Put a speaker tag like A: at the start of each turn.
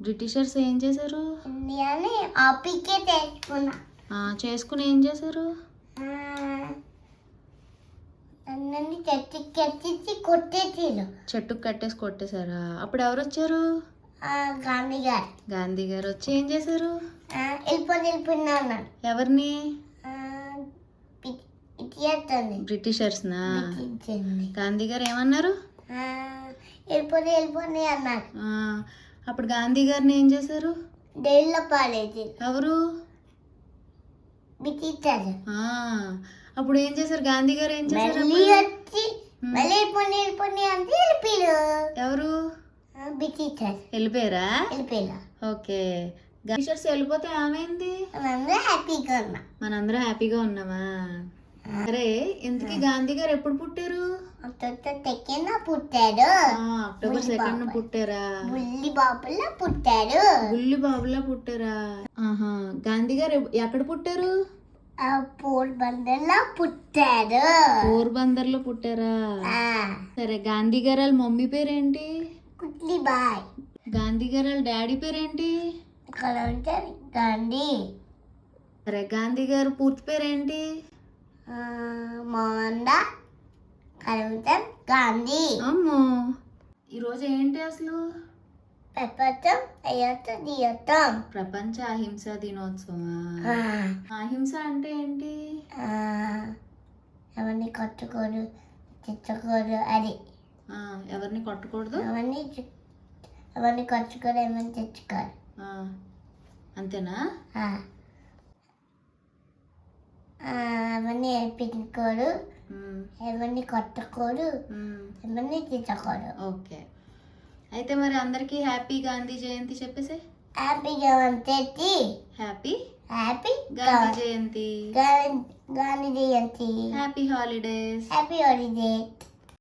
A: Britishers ఏం చేశారు?
B: ఇండియాని ఆపికే తెచ్చుకున్నా.
A: చేసుకుని ఏం చేశారు?
B: అన్నీ కట్టించి కొట్టేసారు.
A: చెట్టుకు కట్టేసి కొట్టేశారా? అప్పుడు ఎవరు వచ్చారు?
B: గాంధీ గారు.
A: గాంధీ గారు వచ్చి ఏం చేశారు?
B: వెళ్ళిపోయినా అన్నాడు.
A: ఎవరిని? బ్రిటిషర్స్నా? గాంధీ గారు ఏమన్నారు?
B: వెళ్ళిపోయి అన్నారు.
A: అప్పుడు గాంధీ గారిని ఏం చేశారు?
B: జైల్లో పాడేది.
A: ఎవరు?
B: బ్రిటిషర్.
A: అప్పుడు ఏం చేశారు? గాంధీ గారు ఏం చేశారు?
B: వెళ్ళిపోయి అంటే వెళ్ళిపోయారు.
A: ఎవరు?
B: బ్రిటిషర్.
A: వెళ్ళిపోయారా?
B: వెళ్ళిపోయారు.
A: ఓకే. బ్రిటిషర్స్ వెళ్ళిపోతే ఏమైంది?
B: మనందరం హ్యాపీగా
A: ఉన్నామా? సరే, ఇంతకీ గాంధీ గారు ఎప్పుడు పుట్టారు?
B: పుట్టాడు.
A: అక్టోబర్ 2 పుట్టారా?
B: బుల్లి బాబులా పుట్టాడు.
A: బుల్లి బాబులా పుట్టారా? గాంధీ గారు ఎక్కడ పుట్టారు?
B: పోర్బందర్లో పుట్టాడు.
A: పోర్బందర్ లో పుట్టారా? సరే, గాంధీ గారు వాళ్ళ మమ్మీ పేరేంటి?
B: కుట్లీబాయ్.
A: గాంధీ గారు వాళ్ళ డాడీ పేరేంటి?
B: గాంధీ.
A: సరే, గాంధీ గారు పూర్తి పేరేంటి?
B: మోహన్ కరమ్చంద్ గాంధీ.
A: అమ్మో, ఈరోజు ఏంటి అసలు? ప్రపంచ అహింసా దినోత్సవం. అహింస అంటే ఏంటి?
B: ఎవరిని కొట్టుకోరు, తిట్టుకోరు. అది
A: ఎవరిని కొట్టకూడదు,
B: ఎవరిని కొట్టుకోరు, ఎవరిని తెచ్చుకోరు.
A: అంతేనా?
B: ఎవరిని ఏడిపించుకోరు, ఎవరిని కొట్టుకోరు, ఎవరిని తిట్టుకోరు.
A: ఓకే, అయితే మరి అందరికీ హ్యాపీ గాంధీ జయంతి చెప్పేసి.
B: Happy Jayanti.
A: Happy
B: Gandhi
A: Jayanti.
B: Gandhi Jayanti.
A: Happy holidays.
B: Happy holidays.